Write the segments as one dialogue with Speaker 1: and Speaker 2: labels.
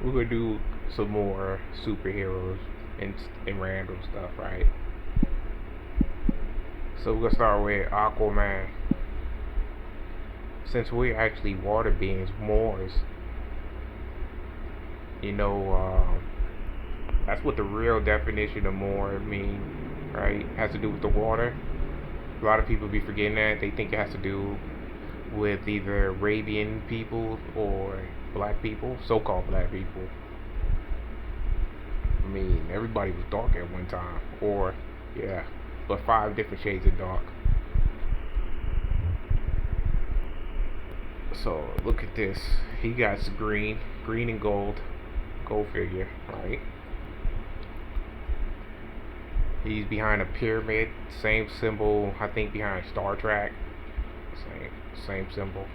Speaker 1: we're gonna do some more superheroes and random stuff, right? So we're gonna start with Aquaman. Since we're actually water beings, Moors, you know, that's what the real definition of Moor mean, right? It has to do with the water. A lot of people be forgetting that. They think it has to do with either Arabian people or black people, so-called black people. I mean, everybody was dark at one time, or yeah, but 5 different shades of dark. So look at this. He got green and gold figure, right? He's behind a pyramid, same symbol. I think behind Star Trek, same symbol.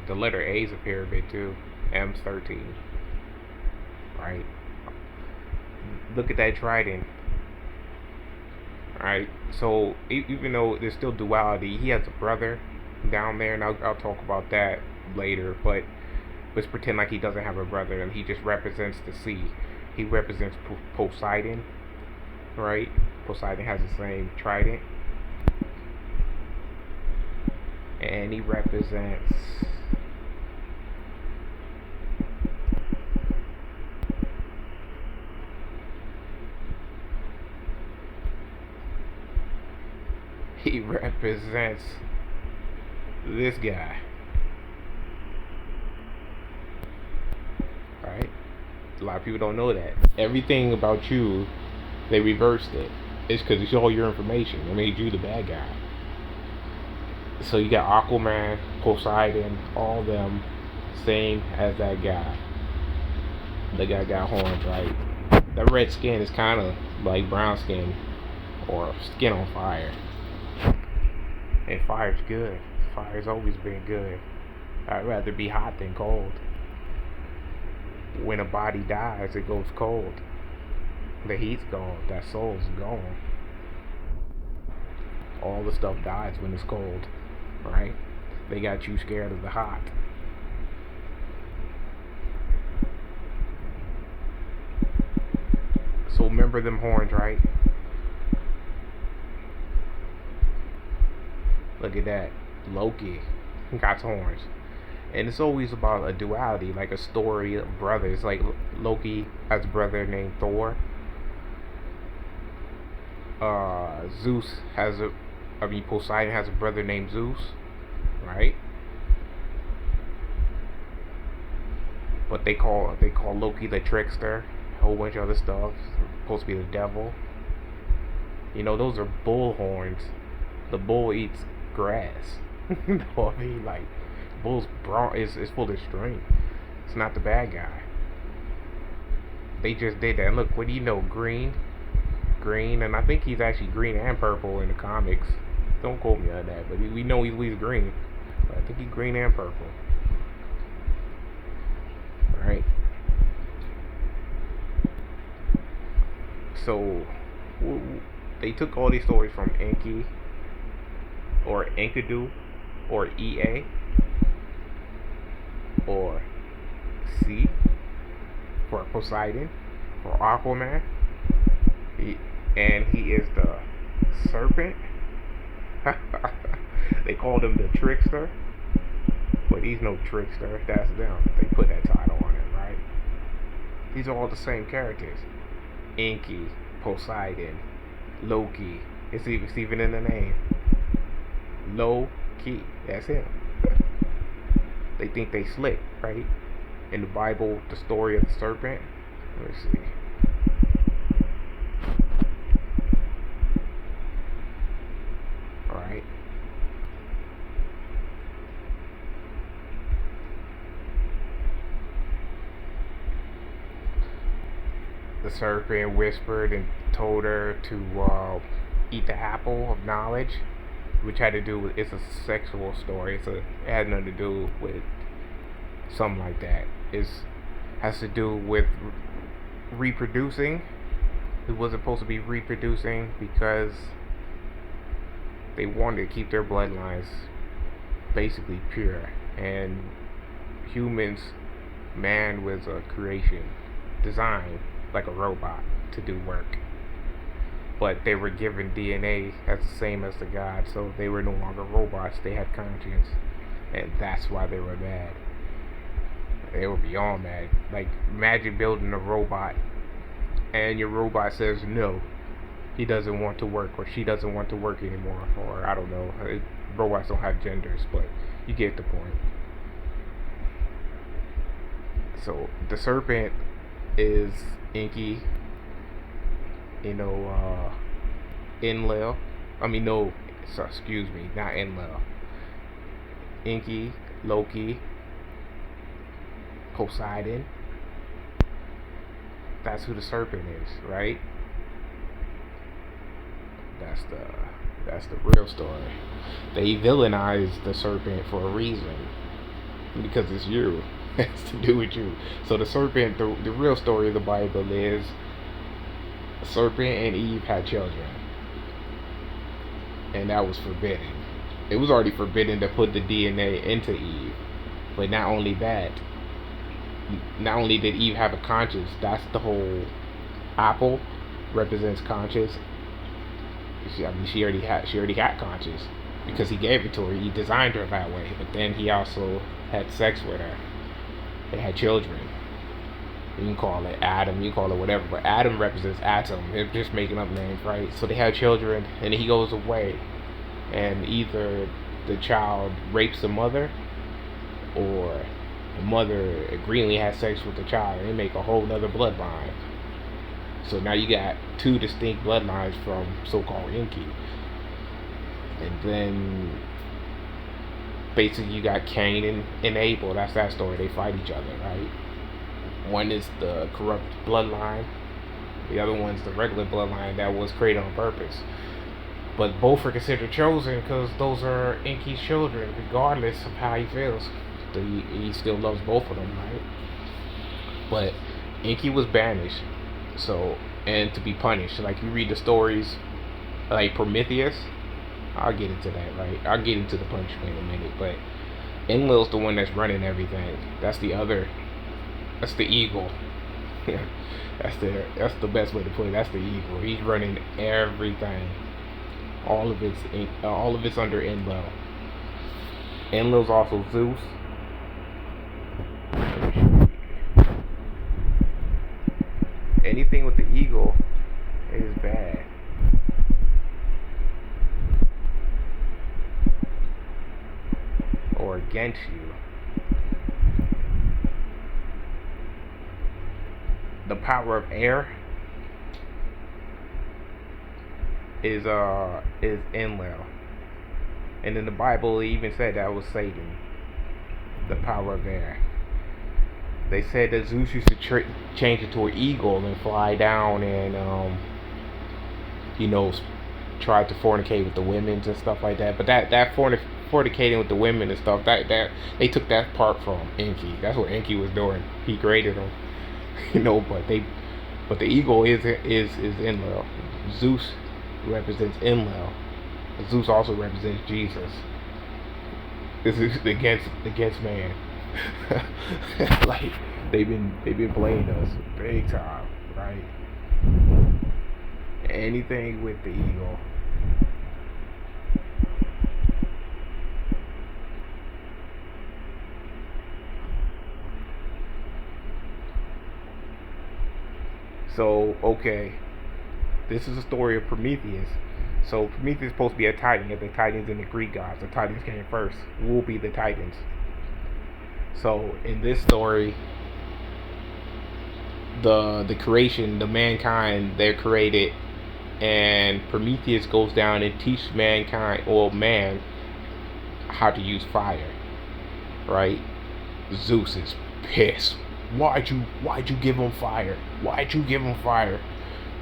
Speaker 1: The letter A is a pyramid too. M's 13, right? Look at that trident. Right. So even though there's still duality, he has a brother down there, and I'll talk about that later. But let's pretend like he doesn't have a brother, and he just represents the sea. He represents Poseidon, right? Poseidon has the same trident, and he represents he represents this guy, right? A lot of people don't know that. Everything about you, they reversed it. It's because it's all your information. It made you the bad guy. So you got Aquaman, Poseidon, all them, same as that guy. The guy got horns, right? That red skin is kind of like brown skin or skin on fire. And fire's good. Fire's always been good. I'd rather be hot than cold. When a body dies, it goes cold. The heat's gone. That soul's gone. All the stuff dies when it's cold, right? They got you scared of the hot. So remember them horns, right? Look at that. Loki got horns. And it's always about a duality, like a story of brothers. Like Loki has a brother named Thor. Zeus has a, I mean Poseidon has a brother named Zeus, right? But they call Loki the trickster, a whole bunch of other stuff. Supposed to be the devil. You know, those are bull horns. The bull eats grass. You know what I mean? Like, bull's brawn is full of strength. It's not the bad guy. They just did that. And look, what do you know? Green, and I think he's actually green and purple in the comics. Don't quote me on that, but we know he's green. But I think he's green and purple. All right. So they took all these stories from Enki or Enkidu or EA or C for Poseidon for Aquaman. And he is the serpent. They called him the trickster, but he's no trickster. That's them. They put that title on him, right? These are all the same characters. Enki, Poseidon, Loki. It's even in the name. Low key. That's him. They think they slick, right? In the Bible, the story of the serpent. Let's see. Alright. The serpent whispered and told her to eat the apple of knowledge, which had to do with, it's a sexual story. It had nothing to do with something like that. It has to do with reproducing. It wasn't supposed to be reproducing because they wanted to keep their bloodlines basically pure, and humans Man was a creation designed like a robot to do work. But they were given DNA as the same as the gods, so they were no longer robots. They had conscience, and that's why they were mad. They were beyond mad. Like, imagine building a robot, and your robot says no, he doesn't want to work, or she doesn't want to work anymore, or I don't know. Robots don't have genders, but you get the point. So the serpent is Enki, Enlil. I mean, no, so, excuse me, not Enlil. Enki, Loki, Poseidon. That's who the serpent is, right? That's the real story. They villainize the serpent for a reason, because it's you. It's to do with you. So the serpent, the real story of the Bible is the serpent and Eve had children, and that was forbidden. It was already forbidden to put the DNA into Eve, but not only that, not only did Eve have a conscience, that's the whole apple represents conscience. She already had conscience because he gave it to her. He designed her that way, but then he also had sex with her. They had children. You can call it Adam, you can call it whatever, but Adam represents atom. They're just making up names, right? So they have children, and he goes away, and either the child rapes the mother, or the mother agreeingly has sex with the child, and they make a whole nother bloodline. So now you got two distinct bloodlines from so-called Enki. And then basically you got Cain and Abel. That's that story. They fight each other, right? One is the corrupt bloodline. The other one's the regular bloodline that was created on purpose. But both are considered chosen because those are Enki's children, regardless of how he feels. He still loves both of them, right? But Enki was banished. So, and to be punished. Like, you read the stories, like Prometheus. I'll get into that, right? I'll get into the punishment in a minute. But Enlil's the one that's running everything. That's the eagle. that's the best way to put it. That's the eagle. He's running everything. All of it's under Enlil. Enlil's also Zeus. Anything with the eagle is bad. Or against you. The power of air is Enlil. And in the Bible it even said that was Satan. The power of air. They said that Zeus used to change it to an eagle and fly down and try to fornicate with the women and stuff like that. But that fornicating with the women and stuff, that they took that part from Enki. That's what Enki was doing. He created them. But the eagle is Enlil. Zeus represents Enlil. Zeus also represents Jesus. This is against man. Like, they've been playing us big time, right? Anything with the eagle. So, okay, this is a story of Prometheus. So Prometheus is supposed to be a titan. The Titans in the Greek gods. The Titans came first. We'll be the Titans. So in this story, the creation, the mankind, they're created, and Prometheus goes down and teaches mankind, or man, how to use fire. Right? Zeus is pissed. Why'd you give him fire? Why'd you give him fire?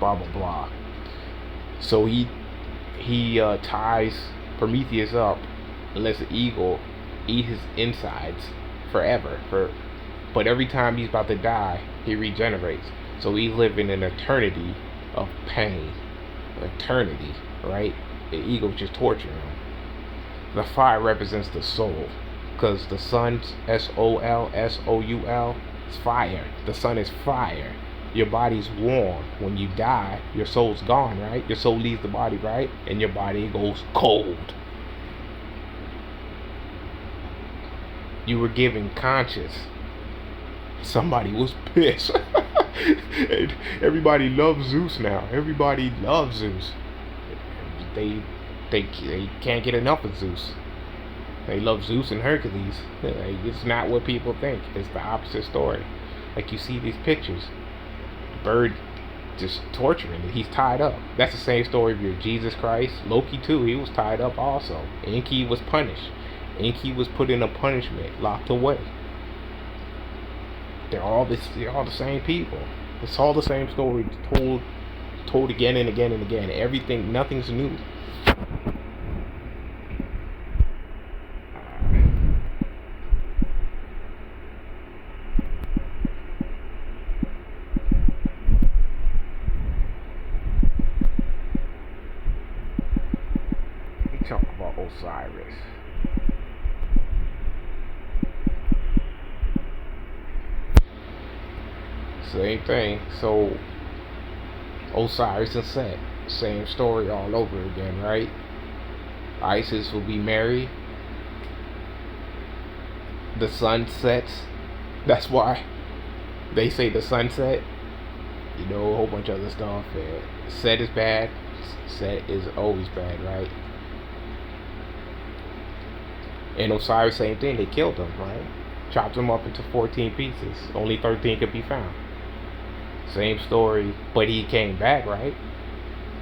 Speaker 1: Blah blah blah. So he ties Prometheus up and lets the eagle eat his insides forever. But every time he's about to die, he regenerates. So he's living an eternity of pain. Eternity, right? The eagle's just torturing him. The fire represents the soul, because the sun's SOL, It's fire. The sun is fire. Your body's warm. When you die, your soul's gone, right? Your soul leaves the body, right? And your body goes cold. You were given conscious. Somebody was pissed. And everybody loves Zeus now. Everybody loves Zeus. They can't get enough of Zeus. They love Zeus and Hercules. It's not what people think. It's the opposite story. Like you see these pictures. Bird just torturing it. He's tied up. That's the same story of your Jesus Christ. Loki too, he was tied up also. Enki was punished. Enki was put in a punishment, locked away. They're all the same people. It's all the same story told again and again and again. Everything, nothing's new. We talk about Osiris. Same thing. So Osiris and Set, same story all over again, right? Isis will be married. The sun sets. That's why they say the sunset. You know, a whole bunch of other stuff. Set is bad. Set is always bad, right? And Osiris, same thing. They killed him, right? Chopped him up into 14 pieces. Only 13 could be found. Same story, but he came back, right?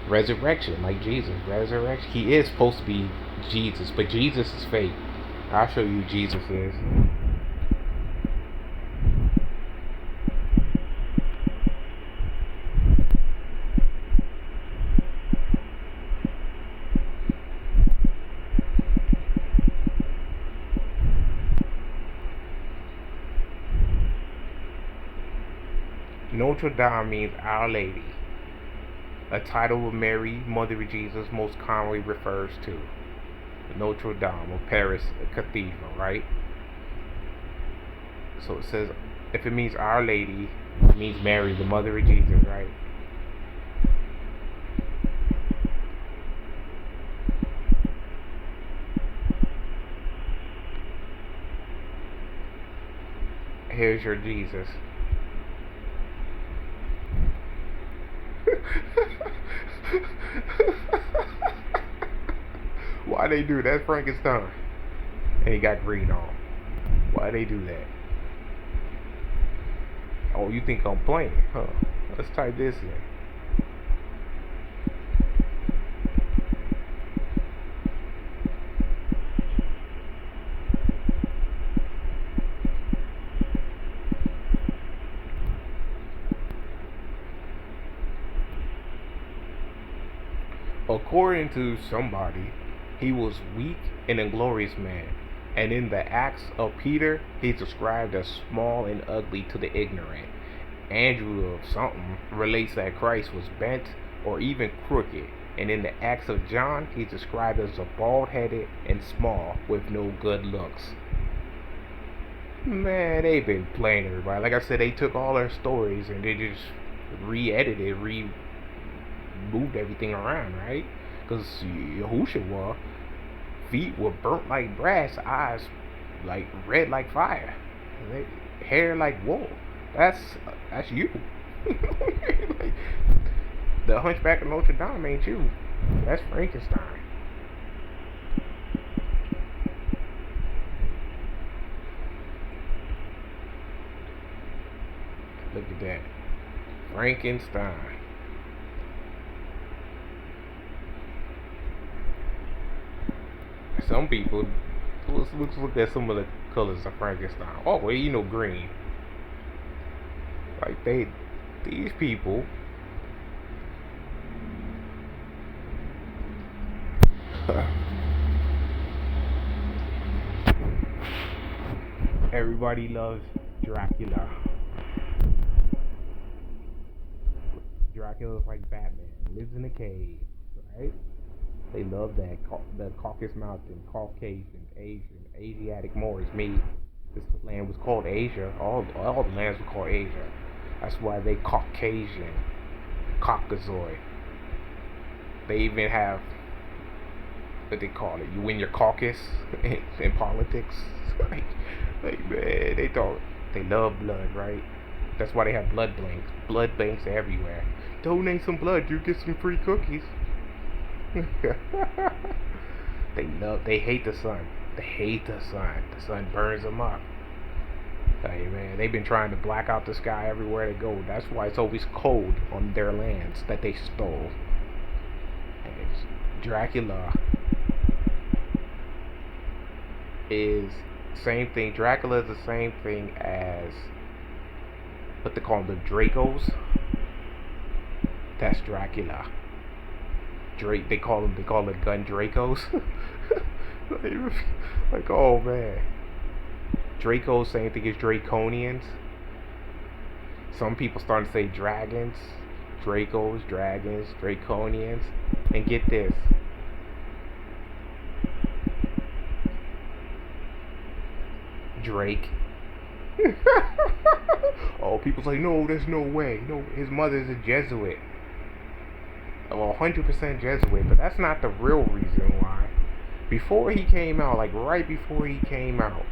Speaker 1: Resurrection, like Jesus. Resurrection. He is supposed to be Jesus, but Jesus is fake. I'll show you who Jesus is. Notre Dame means Our Lady, a title of Mary, Mother of Jesus, most commonly refers to Notre Dame of Paris, a cathedral, right? So it says, if it means Our Lady, it means Mary, the Mother of Jesus, right? Here's your Jesus. Why they do that? Frankenstein. And he got green on. Why they do that? Oh, you think I'm playing? Huh? Let's type this in. According to somebody, he was weak and inglorious man, and in the Acts of Peter, he's described as small and ugly to the ignorant. Andrew of something relates that Christ was bent or even crooked, and in the Acts of John, he's described as a bald-headed and small with no good looks. Man, they've been playing everybody. Like I said, they took all their stories and they just re-edited, moved everything around, right? Because Yahushua feet were burnt like brass, eyes like red like fire, hair like wool. That's you. Like, the Hunchback of Notre Dame ain't you. That's Frankenstein. Look at that, Frankenstein. Some people, let's look at some of the colors of Frankenstein. Oh, well, you know, green. Like these people. Everybody loves Dracula. Dracula's like Batman, lives in a cave, right? They love that the Caucasus Mountain, Caucasian, Asiatic Moors meat. This land was called Asia. All the lands were called Asia. That's why they Caucasian, Caucasoid. They even have what they call it. You win your caucus in politics. like man, they thought they love blood, right? That's why they have blood banks. Blood banks everywhere. Donate some blood, you get some free cookies. They hate the sun. They hate the sun. The sun burns them up. Hey man, they've been trying to black out the sky everywhere they go. That's why it's always cold on their lands that they stole. And it's Dracula is same thing. Dracula is the same thing as what they call them, the Dracos. That's Dracula. They call it gun Dracos. like oh man. Dracos, same thing as Draconians. Some people starting to say dragons. Dracos, dragons, Draconians. And get this. Drake. Oh, people say, no, there's no way. No, his mother's a Jesuit. Well, 100% Jesuit, but that's not the real reason why. Before he came out, like right before he came out,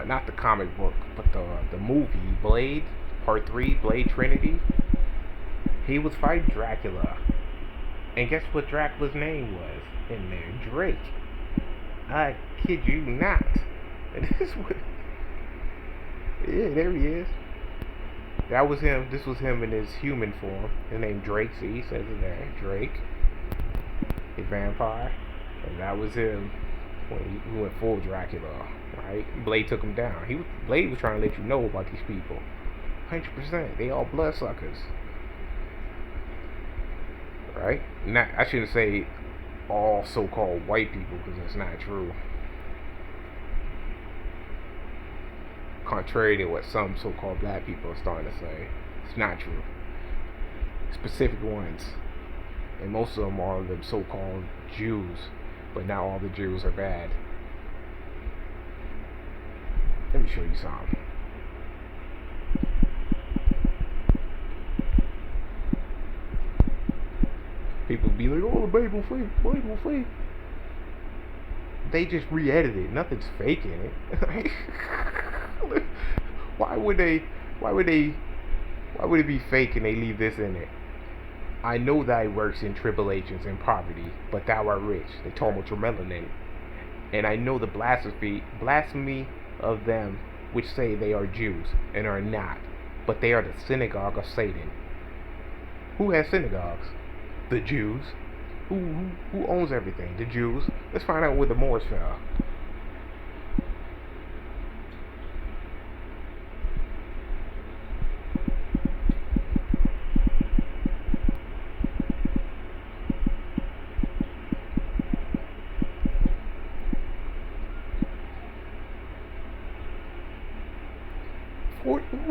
Speaker 1: not the comic book, but the movie Blade Part 3, Blade Trinity, he was fighting Dracula. And guess what Dracula's name was in there? Drake. I kid you not. And this is what... Yeah, there he is. That was him. This was him in his human form. His name Drake. See, he says it there. Drake. A vampire. And that was him when he went full Dracula. Right? Blade took him down. Blade was trying to let you know about these people. 100%. They all bloodsuckers. Right? Not, I shouldn't say all so-called white people because that's not true. Contrary to what some so-called black people are starting to say, it's not true. Specific ones, and most of them are the so-called Jews, but not all the Jews are bad. Let me show you something. People be like, oh, the Bible fake, Bible fake. They just re-edited it. Nothing's fake in it. Why would it be fake and they leave this in it? I know thy works in tribulations and poverty, but thou art rich. They told me your melanin. And I know the blasphemy of them which say they are Jews and are not, but they are the synagogue of Satan. Who has synagogues? The Jews. Who owns everything? The Jews. Let's find out where the Moors fell.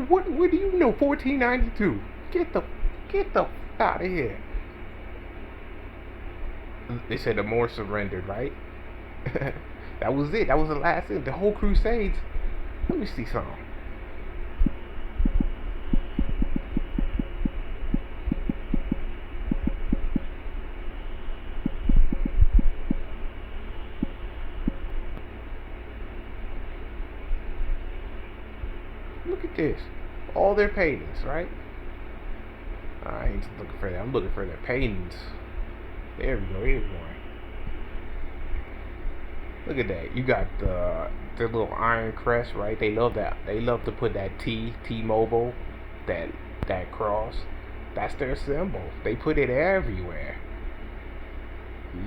Speaker 1: What do you know? 1492. Get the out of here. They said the Moors surrendered, right? That was it. That was the last thing. The whole Crusades. Let me see something. Look at this. All their paintings, right? I ain't looking for that. I'm looking for their paintings. There we go. Here's one. Look at that. You got the little iron crest, right? They love that. They love to put that T-Mobile, that cross. That's their symbol. They put it everywhere.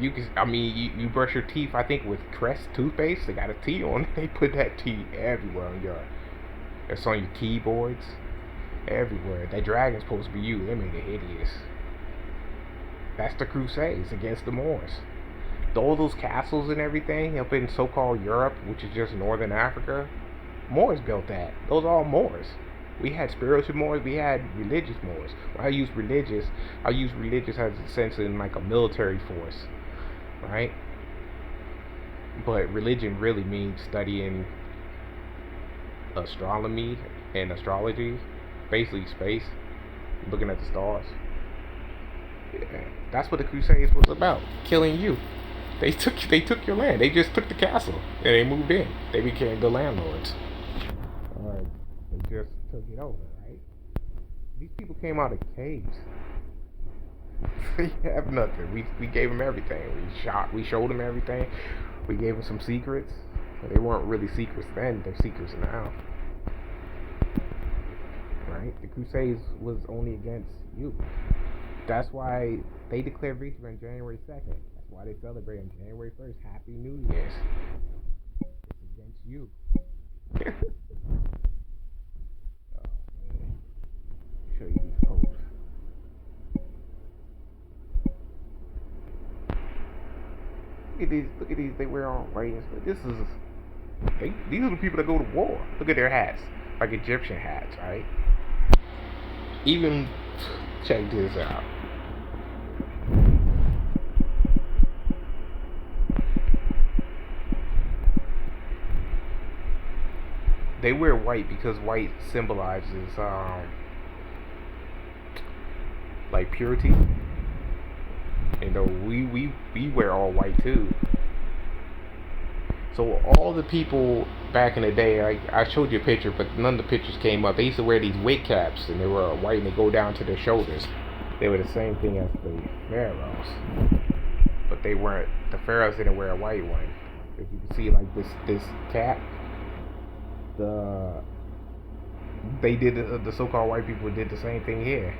Speaker 1: You brush your teeth, I think, with Crest toothpaste. They got a T on it. They put that T everywhere on your. It's on your keyboards. Everywhere. That dragon's supposed to be you. They made it hideous. That's the Crusades against the Moors. All those castles and everything up in so-called Europe, which is just northern Africa, Moors built that. Those are all Moors. We had spiritual Moors, we had religious Moors. When I use religious as a sense in like a military force, right? But religion really means studying astronomy and astrology, basically space, looking at the stars. Yeah, that's what the Crusades was about. Killing you. They took your land. They just took the castle and they moved in. They became the landlords. Or they just took it over, right? These people came out of caves. We have nothing. We gave them everything. We showed them everything. We gave them some secrets. They weren't really secrets then. They're secrets now, right? The Crusades was only against you. That's why they declared victory on January 2nd. That's why they celebrate on January 1st. Happy New Year's. It's against you. Oh, man. Show you these posts. Look at these. They wear all white. These are the people that go to war. Look at their hats, like Egyptian hats, right? Even check this out. They wear white because white symbolizes like purity. You know, we wear all white too. So all the people back in the day, I showed you a picture, but none of the pictures came up. They used to wear these wig caps, and they were white, and they go down to their shoulders. They were the same thing as the pharaohs, but they weren't. The pharaohs didn't wear a white one. If you can see, like this cap, the they did the so-called white people did the same thing here.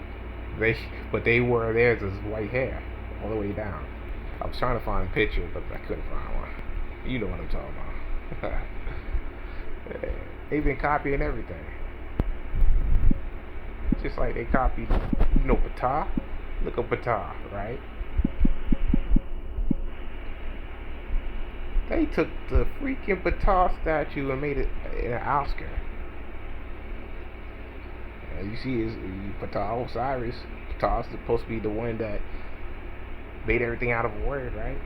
Speaker 1: But they wore theirs as white hair all the way down. I was trying to find a picture, but I couldn't find one. You know what I'm talking about. They've been copying everything. Just like they copied, pt2. Look up pt2, right? They took the freaking pt2 statue and made it an Oscar. You see, is pt2 Osiris. pt2 is supposed to be the one that made everything out of a word, right?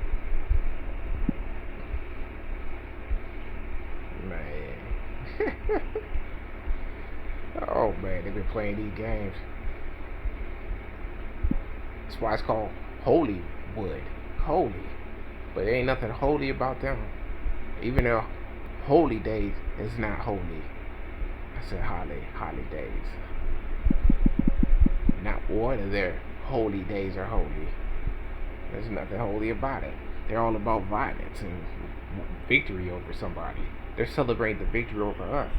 Speaker 1: Man. Oh man, they've been playing these games. That's why it's called holy wood. Holy. But there ain't nothing holy about them. Even their holy days is not holy. I said holidays. Not one of their holy days are holy. There's nothing holy about it. They're all about violence and victory over somebody. They're celebrating the victory over us.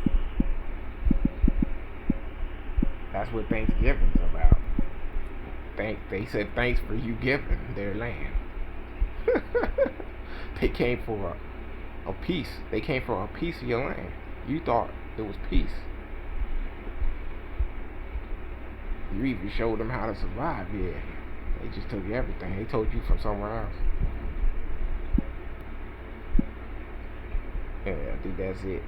Speaker 1: That's what Thanksgiving's about. They said thanks for you giving their land. They came for a piece. They came for a piece of your land. You thought it was peace. You even showed them how to survive here. They just took everything. They told you from somewhere else. Yeah, I think that's it.